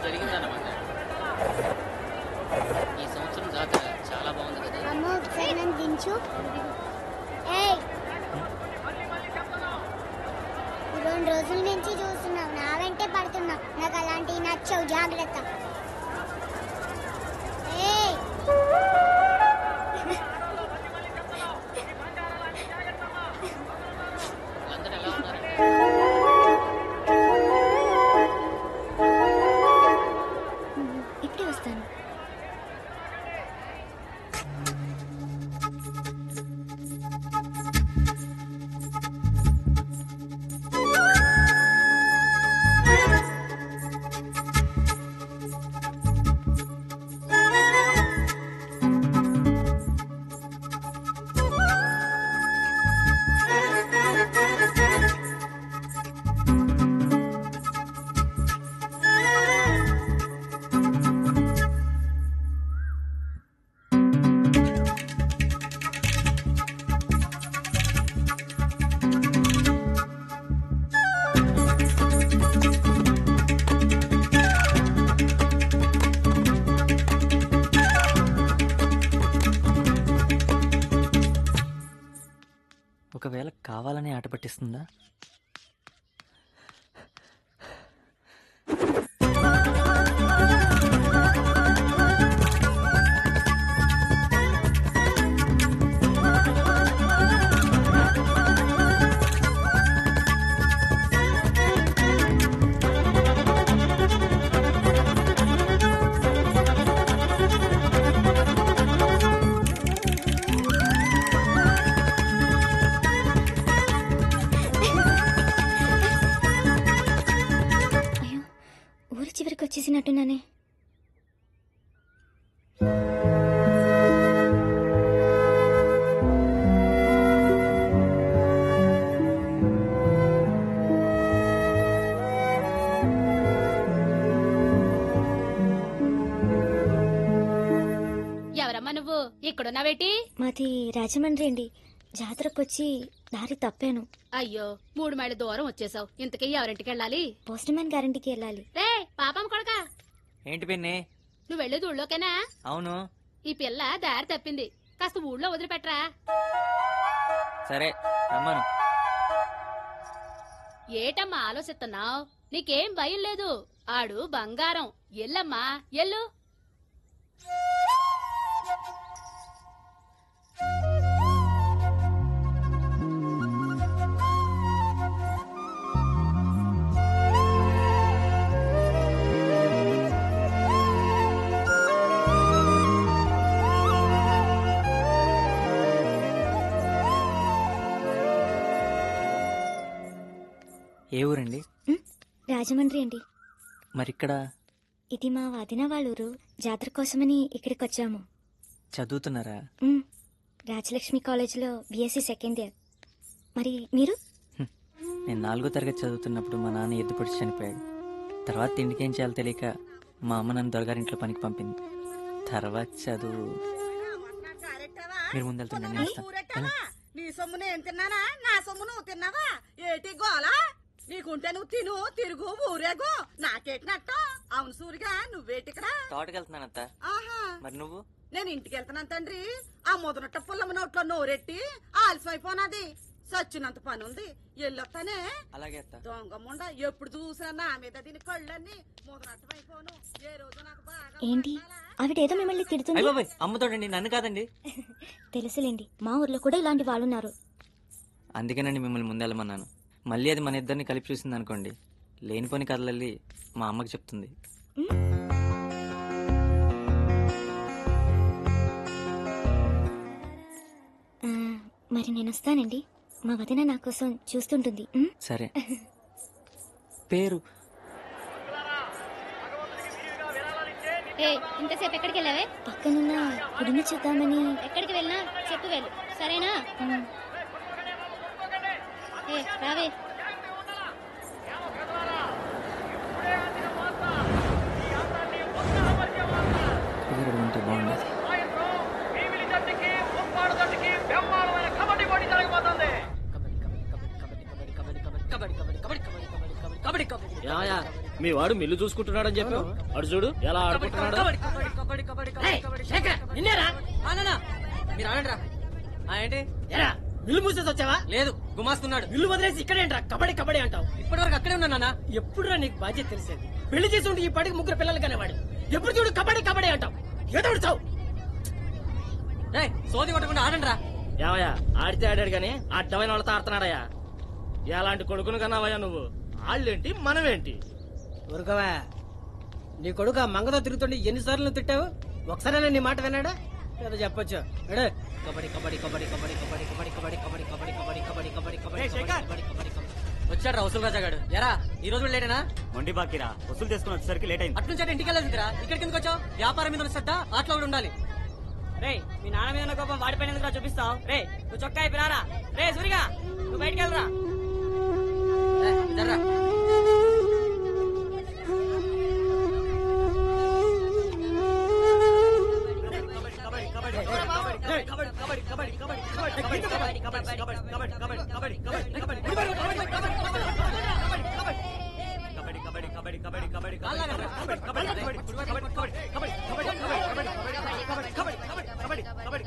జరిగిందన్నమాట. ఈ సంవత్సరం జాతర చాలా బాగుంది కదా. అమ్మ ఒకసారి నన్ను దించు. రెండు రోజుల నుంచి చూస్తున్నావు, నా వెంటే పడుతున్నావు. నాకు అలాంటివి నచ్చవు, జాగ్రత్త. అందరూ ఎలా ఉన్నారు? ఇప్పుడే వస్తాను. ఒకవేళ కావాలని ఆట పట్టిస్తుందా? చివరికి వచ్చేసినట్టున్నానే. ఎవరమ్మా నువ్వు? ఇక్కడున్నావేటి? మాది రాజమండ్రి అండి. జాతరకొచ్చి దారి తప్పాను. అయ్యో, 3 మైళ్ళ దూరం వచ్చేసావు. ఇంతకీ ఎవరింటికి వెళ్ళాలి? పోస్ట్ మ్యాన్ గారింటికి వెళ్ళాలి. రే పాపం కొడక, ఏంటి పిన్ని? నువ్వు వెళ్ళేది ఊళ్ళోకేనా? అవును. ఈ పిల్ల దారి తప్పింది, కాస్త ఊళ్ళో వదిలిపెట్టరా. సరే రమ్మను. ఏటమ్మా ఆలోచిస్తున్నావు? నీకేం భయం లేదు, ఆడు బంగారం. ఎల్లమ్మా ఎల్లు. ఏ ఊరండి? రాజమండ్రి అండి. మరిక్కడ? ఇది మా వదిన వాళ్ళ ఊరు. జాతర కోసమని ఇక్కడికి వచ్చాము. చదువుతున్నారా? రాజలక్ష్మి కాలేజీలో బిఎస్సి సెకండ్ ఇయర్. మరి మీరు? నేను 4వ తరగతి చదువుతున్నప్పుడు మా నాన్న ఎద్దుపడి చనిపోయాడు. తర్వాత తిండికి ఏం చేయాలో తెలియక మా అమ్మ నన్ను దొరగారింట్లో పనికి పంపింది. తర్వాత చదువు. మీరు ముందెళ్తుండండి. నీ సొమ్ము నేను తిన్నానా? నా సొమ్ము నువ్వు తిన్నావా? ఏటి గోలా? నీకుంటే నువ్వు తిను, తిరుగు, ఊరేగు. నాకేటినట్టు? అవును సూరిగా, నువ్వేటికరా? తోటకెళ్తున్నానత్త. ఆహా, మరి నువ్వు? నేను ఇంటికి వెళ్తున్నాను తండ్రి. ఆ ముదనట్ట పుల్లమ్మ నోట్లో నోరెట్టి ఆలస్యం అయిపోనాది. సచ్చినంత పని ఉంది, ఎల్లొస్తానే. అలాగే అత్త. దొంగ ముండ, ఎప్పుడు చూసినా నా మీద దీని కళ్ళన్నీ ముదనట్టం అయిపోను. ఏ రోజు నాకు బాగా ఏంటి ఆవిడేదో మిమ్మల్ని తిడుతుంది? అమ్మతోడండి, నన్ను కాదండి. తెలుసులేండి, మా ఊర్లో కూడా ఇలాంటి వాళ్ళున్నారు. అందుకేనండి మిమ్మల్ని ముందెళ్ళమన్నాను. మళ్ళీ అది మన ఇద్దరిని కలిపి చూసింది అనుకోండి, లేనిపోని కథలల్లి మా అమ్మకి చెప్తుంది. మరి నేను వస్తానండి. మా వదిన నా కోసం చూస్తుంటుంది. సరే. పేరు? ఇంతసేపు ఎక్కడికి వెళ్ళావే? పక్కనున్న గుడిని చూద్దామని. ఎక్కడికి వెళ్ళినా చెప్పు వెళ్ళు, సరేనా? రావే. ఉంటే బాగుండేది. ఏమయ్యా మీ వాడు మిల్లు చూసుకుంటున్నాడని చెప్పావు అడు చూడు ఎలా ఆడుకుంటున్నాడు. మీరు ఆడండి రా. ఏంటి ఏరా, మిల్లు మూసేసి వచ్చావా? లేదు గుమాస్తున్నాడు. మిల్లు వదిలేసి ఇక్కడేంట్రా కబడ్డీ కబడ్డీ అంటావు? ఇప్పటి వరకు అక్కడే ఉన్నా నాన్న. ఎప్పుడురా నీకు బాధ్యత తెలిసేది? పెళ్లి చేసి ఉంటే ఈ పాటికి 3 పిల్లలు కనేవాడు. ఎప్పుడు చూడు కబడ్డీ కబడ్డీ అంటావు. ఏదో చావు. సోది కొట్టకుండా ఆడండి రా. ఏమయ్యా ఆడితే ఆడాడు గాని అడ్డమైన వాళ్ళతో ఆడుతున్నాడయ్యా. ఎలాంటి కొడుకును కన్నావయ్యా నువ్వు? వాళ్ళేంటి మనమేంటి? ఊరుకోవా, నీ కొడుకు ఆ మంగతో తిరుగుతుండి ఎన్నిసార్లు తిట్టావు? ఒకసారైనా నీ మాట విన్నాడా? ఏదో చెప్పొచ్చు. కబడ్డీ కబడ్డీ కబడ్డీ కబడ్డీ కబడ్డీ కబడ్డీ కబడ్డీ కబడ్డీ కబడ్డీ కబడ్డీ కబడ్డీ కబడ్డీ. వచ్చాడు రా వసూలు రాజా గారు. ఎరా ఈ రోజు లేటేనా? మొండి బాకీరా వసూలు చేసుకుని వచ్చేసరికి లేట్ అయింది. అట్నుంచి ఇంటికి వెళ్ళాల్సిందిరా. ఇక్కడికి ఎందుకు వచ్చావు? వ్యాపారం మీద శ్రద్ధ ఆటలో కూడా ఉండాలి. రే మీ నాన్న మీద కోపం వాడిపోయినందుకు చూపిస్తావు. రే నువ్వు చొక్కా అయిపోయినారా? రే సూరిగా నువ్వు బయటికి వెళ్ళరా. జర్రా.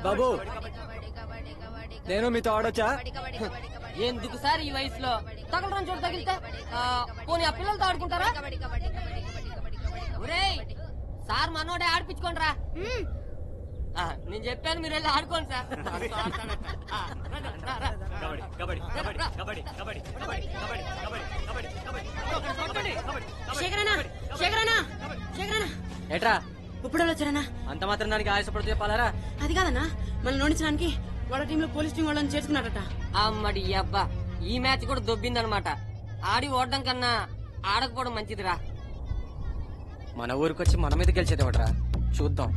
బాబు, నేను మీతో ఆడొచ్చా? ఎందుకు సార్ ఈ వయసులో తగలరాని చోటు తగిలితే పోనీ ఆ పిల్లలతో ఆడుకుంటారా? ఒరేయ్ సార్ మనోడే ఆడిపించుకోండి రా. నేను చెప్పాను మీరు వెళ్ళి ఆడుకోండి సార్. ఏట్రా ఇప్పుడు వచ్చారన్నా? అంత మాత్రం దానికి ఆశపడుతూ చెప్పాలరా? అది కాదన్నా, మనం లోనించడానికి వాళ్ళ టీంలో పోలీస్ టీం వాళ్ళని చేర్చుకున్నారట. అమ్మడి అబ్బా, ఈ మ్యాచ్ కూడా దొబ్బిందనమాట. ఆడి ఓడడం కన్నా ఆడకపోవడం మంచిదిరా. మన ఊరికొచ్చి మన మీద గెలిచేది ఒకట్రా, చూద్దాం.